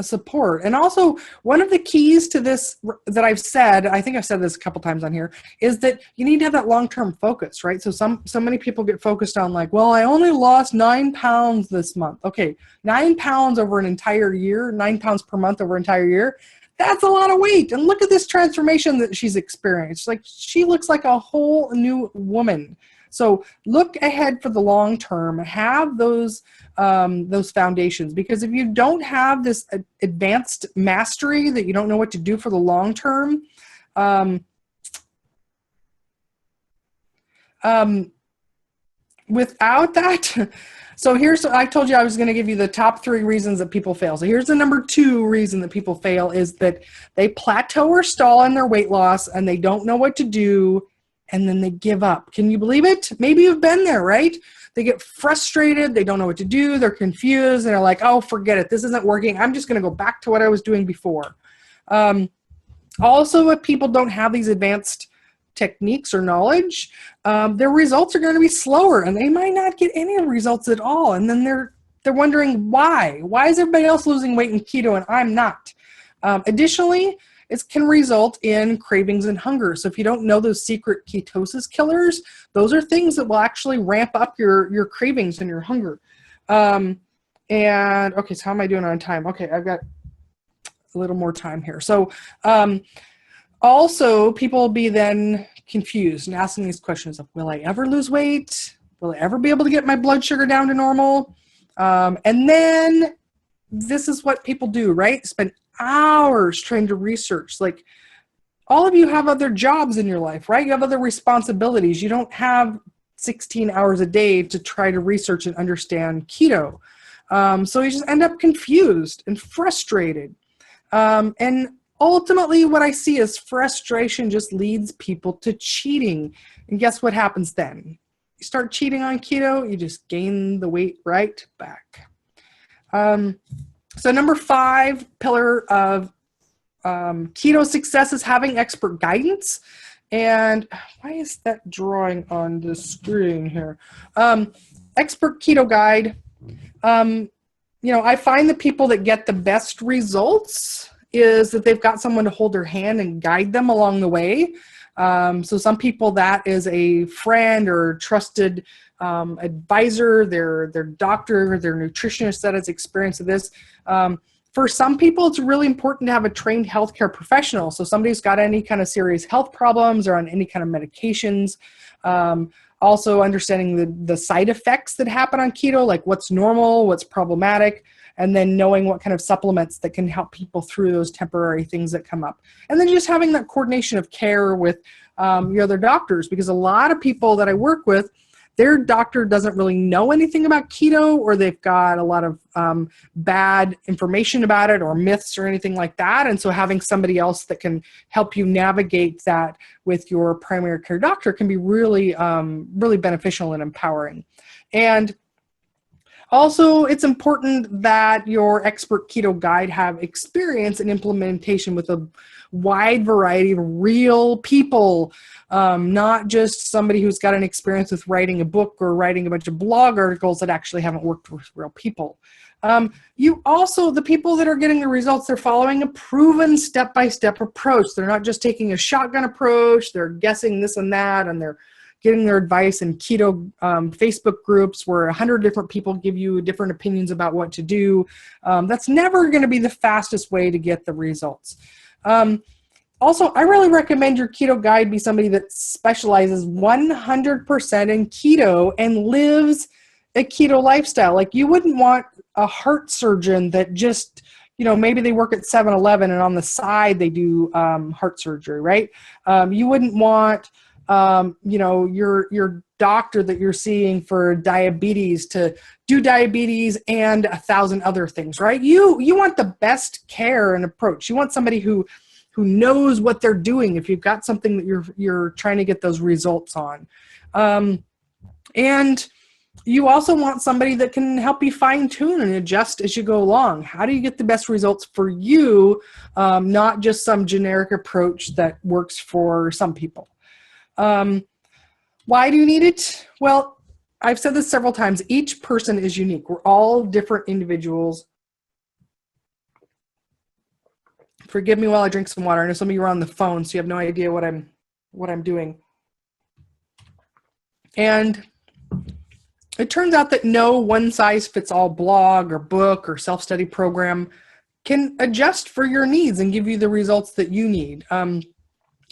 support. And also one of the keys to this that I've said, I think I've said this a couple times on here, is that you need to have that long-term focus, right? So so many people get focused on like, well, I only lost 9 pounds this month. Okay, 9 pounds over an entire year, 9 pounds per month over an entire year. That's a lot of weight. And look at this transformation that she's experienced. Like, she looks like a whole new woman. So look ahead for the long term. Have those foundations, because if you don't have this advanced mastery, that you don't know what to do for the long term, without that. So I told you I was going to give you the top 3 reasons that people fail. So here's the number 2 reason that people fail, is that they plateau or stall in their weight loss and they don't know what to do, and then they give up. Can you believe it? Maybe you've been there, right? They get frustrated, they don't know what to do, they're confused, and they're like, oh, forget it, this isn't working, I'm just going to go back to what I was doing before. Also, if people don't have these advanced techniques or knowledge, their results are going to be slower, and they might not get any results at all. And then they're wondering why. Why is everybody else losing weight in keto and I'm not? Additionally, it can result in cravings and hunger. So if you don't know those secret ketosis killers, those are things that will actually ramp up your cravings and your hunger. And okay, so how am I doing on time? Okay, I've got a little more time here. So also, people will be then confused and asking these questions of, will I ever lose weight? Will I ever be able to get my blood sugar down to normal? And then this is what people do, right? Spend hours trying to research. Like, all of you have other jobs in your life, right? You have other responsibilities. You don't have 16 hours a day to try to research and understand keto. So you just end up confused and frustrated. And ultimately, what I see is frustration just leads people to cheating. And guess what happens then? You start cheating on keto, you just gain the weight right back. So number 5 pillar of keto success is having expert guidance. And why is that drawing on the screen here? Expert keto guide. I find the people that get the best results is that they've got someone to hold their hand and guide them along the way. So some people, that is a friend or trusted advisor, their doctor, their nutritionist that has experience with this. For some people, it's really important to have a trained healthcare professional. So somebody who's got any kind of serious health problems or on any kind of medications. Also understanding the side effects that happen on keto, like what's normal, what's problematic, and then knowing what kind of supplements that can help people through those temporary things that come up. And then just having that coordination of care with your other doctors, because a lot of people that I work with, their doctor doesn't really know anything about keto, or they've got a lot of bad information about it or myths or anything like that. And so having somebody else that can help you navigate that with your primary care doctor can be really, really beneficial and empowering. And also, it's important that your expert keto guide have experience and implementation with a wide variety of real people, not just somebody who's got an experience with writing a book or writing a bunch of blog articles that actually haven't worked with real people. The people that are getting the results, they're following a proven step-by-step approach. They're not just taking a shotgun approach, they're guessing this and that, and they're getting their advice in keto Facebook groups where 100 different people give you different opinions about what to do. That's never going to be the fastest way to get the results. Also, I really recommend your keto guide be somebody that specializes 100% in keto and lives a keto lifestyle. Like, you wouldn't want a heart surgeon that just, maybe they work at 7-Eleven and on the side they do heart surgery, right? You wouldn't want, your doctor that you're seeing for diabetes to do diabetes and 1,000 other things, right? You want the best care and approach. You want somebody who knows what they're doing if you've got something that you're trying to get those results on. And you also want somebody that can help you fine tune and adjust as you go along. How do you get the best results for you, not just some generic approach that works for some people? Why do you need it? Well, I've said this several times. Each person is unique. We're all different individuals. Forgive me while I drink some water. I know some of you are on the phone, so you have no idea what I'm doing. And it turns out that no one-size-fits-all blog or book or self-study program can adjust for your needs and give you the results that you need.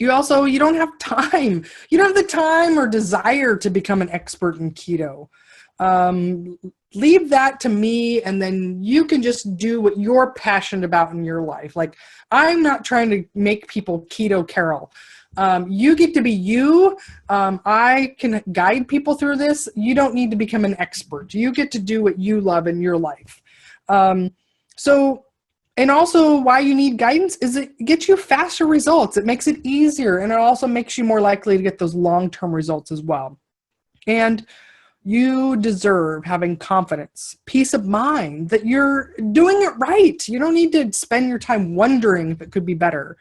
You don't have time. You don't have the time or desire to become an expert in keto. Leave that to me, and then you can just do what you're passionate about in your life. Like, I'm not trying to make people keto Carol. You get to be you. I can guide people through this. You don't need to become an expert. You get to do what you love in your life. And also why you need guidance is it gets you faster results. It makes it easier, and it also makes you more likely to get those long-term results as well. And you deserve having confidence, peace of mind that you're doing it right. You don't need to spend your time wondering if it could be better.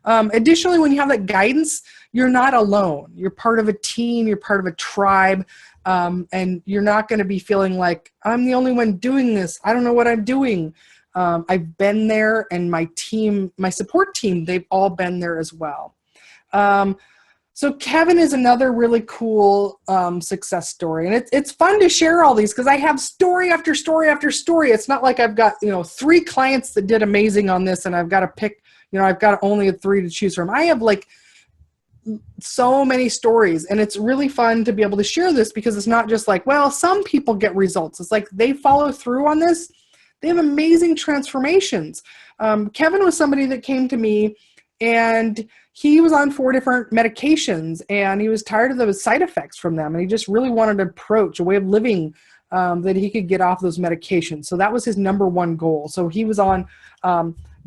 Additionally, when you have that guidance, you're not alone. You're part of a team, you're part of a tribe, and you're not going to be feeling like, I'm the only one doing this. I don't know what I'm doing. I've been there, and my team, my support team, they've all been there as well. So Kevin is another really cool success story. And it's fun to share all these because I have story after story after story. It's not like I've got, 3 clients that did amazing on this and I've got to pick, I've got only 3 to choose from. I have like so many stories, and it's really fun to be able to share this because it's not just like, well, some people get results. It's like they follow through on this. They have amazing transformations. Kevin was somebody that came to me, and he was on 4 different medications, and he was tired of those side effects from them. And he just really wanted an approach, a way of living that he could get off those medications. So that was his number 1 goal. So he was on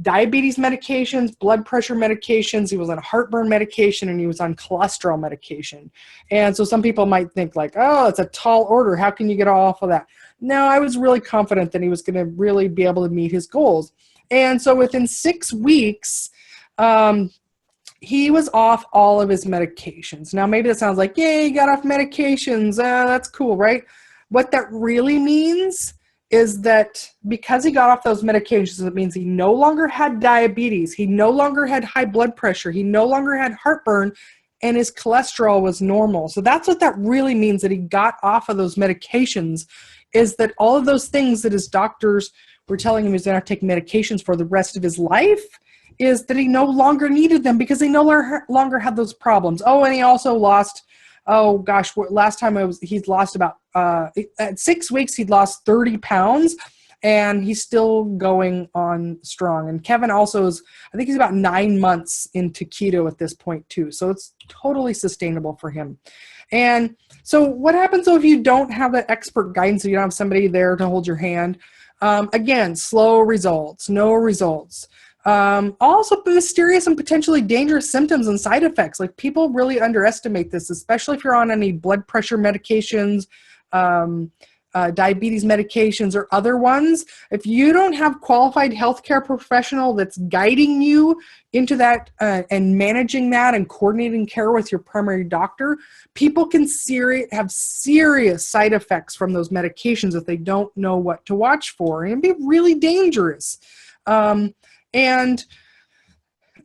diabetes medications, blood pressure medications. He was on heartburn medication, and he was on cholesterol medication. And so some people might think like, oh, it's a tall order. How can you get off of that? No, I was really confident that he was going to really be able to meet his goals. And so within 6 weeks, he was off all of his medications. Now, maybe that sounds like, yay, he got off medications. That's cool, right? What that really means is that because he got off those medications, it means he no longer had diabetes. He no longer had high blood pressure. He no longer had heartburn, and his cholesterol was normal. So that's what that really means, that he got off of those medications, is that all of those things that his doctors were telling him he was going to take medications for the rest of his life, is that he no longer needed them because he no longer had those problems. Oh, and he also lost, oh gosh, last time he's lost about, at 6 weeks, he'd lost 30 pounds, and he's still going on strong. And Kevin also is, I think he's about 9 months into keto at this point too. So it's totally sustainable for him. And so what happens though if you don't have that expert guidance, so you don't have somebody there to hold your hand? Again, slow results, no results. Also mysterious and potentially dangerous symptoms and side effects. Like, people really underestimate this, especially if you're on any blood pressure medications, diabetes medications, or other ones. If you don't have qualified healthcare professional that's guiding you into that and managing that and coordinating care with your primary doctor, people can have serious side effects from those medications if they don't know what to watch for, and it'd be really dangerous. And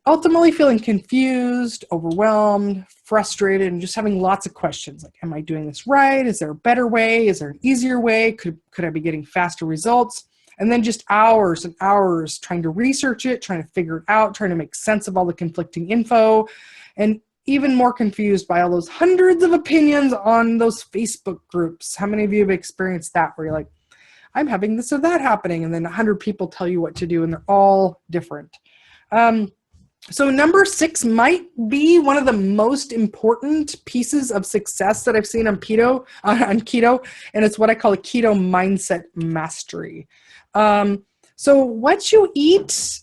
ultimately feeling confused, overwhelmed, frustrated, and just having lots of questions like, am I doing this right? Is there a better way? Is there an easier way? Could I be getting faster results? and then just hours and hours trying to research it, trying to figure it out, trying to make sense of all the conflicting info, and even more confused by all those hundreds of opinions on those Facebook groups. How many of you have experienced that where you're like, I'm having this or that happening, and then 100 people tell you what to do, and they're all different. So number 6 might be one of the most important pieces of success that I've seen on keto, and it's what I call a keto mindset mastery. So what you eat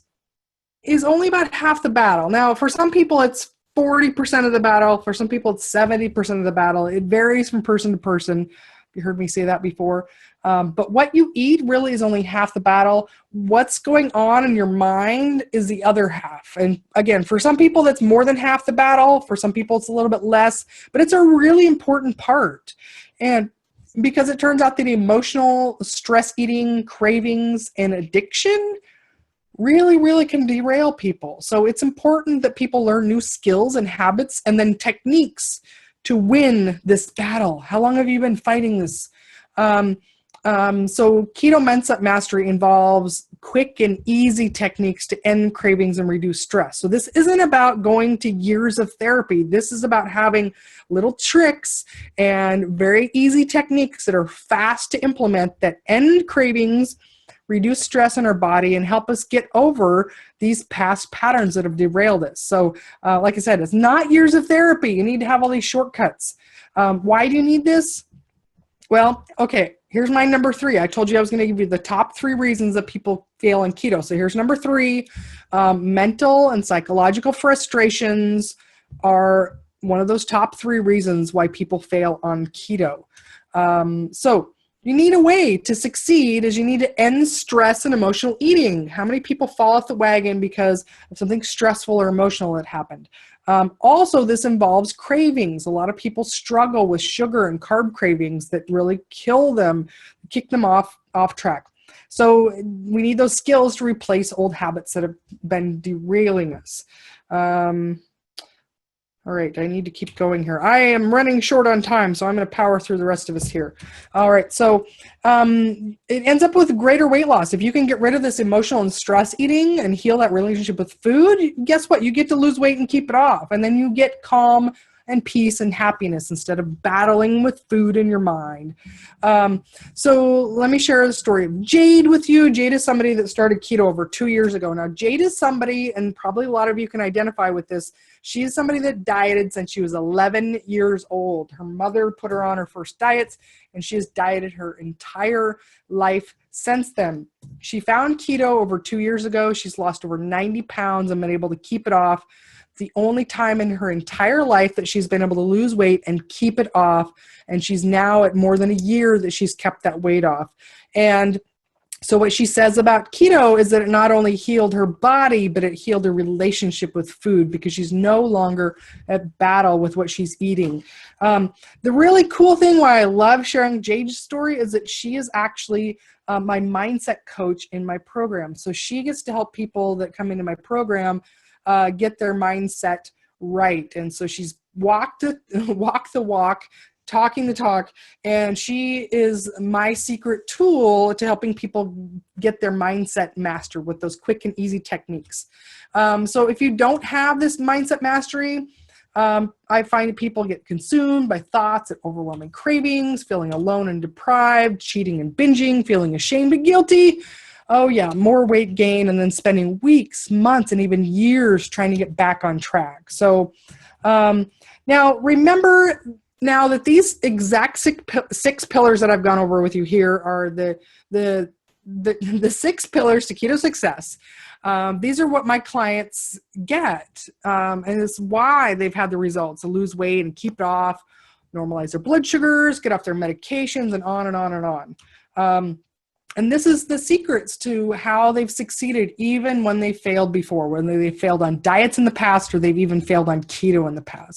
is only about half the battle. Now, for some people, it's 40% of the battle. For some people, it's 70% of the battle. It varies from person to person. You heard me say that before. But what you eat really is only half the battle. What's going on in your mind is the other half. And again, for some people, that's more than half the battle. For some people, it's a little bit less. But it's a really important part. And because it turns out that emotional stress eating, cravings, and addiction really can derail people. So it's important that people learn new skills and habits and then techniques to win this battle. How long have you been fighting this? So keto mindset mastery involves quick and easy techniques to end cravings and reduce stress. So this isn't about going to years of therapy. This is about having little tricks and very easy techniques that are fast to implement that end cravings, reduce stress in our body, and help us get over these past patterns that have derailed us. So like I said, it's not years of therapy. You need to have all these shortcuts. Why do you need this? Well, okay, here's my number 3. I told you I was going to give you the top 3 reasons that people fail in keto. So here's number 3. Mental and psychological frustrations are one of those top 3 reasons why people fail on keto. So you need a way to succeed is you need to end stress and emotional eating. How many people fall off the wagon because of something stressful or emotional that happened? Also, this involves cravings. A lot of people struggle with sugar and carb cravings that really kill them, kick them off track. So we need those skills to replace old habits that have been derailing us. All right, I need to keep going here. I am running short on time, so I'm going to power through the rest of us here. All right, so it ends up with greater weight loss. If you can get rid of this emotional and stress eating and heal that relationship with food, guess what? You get to lose weight and keep it off. And then you get calm and peace and happiness instead of battling with food in your mind. So let me share the story of Jade with you. Jade is somebody that started keto over 2 years ago. Now, Jade is somebody, and probably a lot of you can identify with this, she is somebody that dieted since she was 11 years old. Her mother put her on her first diets, and she has dieted her entire life since then. She found keto over 2 years ago. She's lost over 90 pounds and been able to keep it off. The only time in her entire life that she's been able to lose weight and keep it off. And she's now at more than a year that she's kept that weight off. And so what she says about keto is that it not only healed her body, but it healed her relationship with food because she's no longer at battle with what she's eating. The really cool thing why I love sharing Jade's story is that she is actually my mindset coach in my program. So she gets to help people that come into my program get their mindset right. And so she's walk the walk, talking the talk, and she is my secret tool to helping people get their mindset mastered with those quick and easy techniques. So if you don't have this mindset mastery, I find people get consumed by thoughts and overwhelming cravings, feeling alone and deprived, cheating and binging, feeling ashamed and guilty. Oh yeah, more weight gain, and then spending weeks, months, and even years trying to get back on track. So now remember now that these exact 6 pillars that I've gone over with you here are the 6 pillars to keto success. These are what my clients get, and it's why they've had the results to lose weight and keep it off, normalize their blood sugars, get off their medications, and on and on and on. And this is the secrets to how they've succeeded even when they failed before, when they failed on diets in the past, or they've even failed on keto in the past.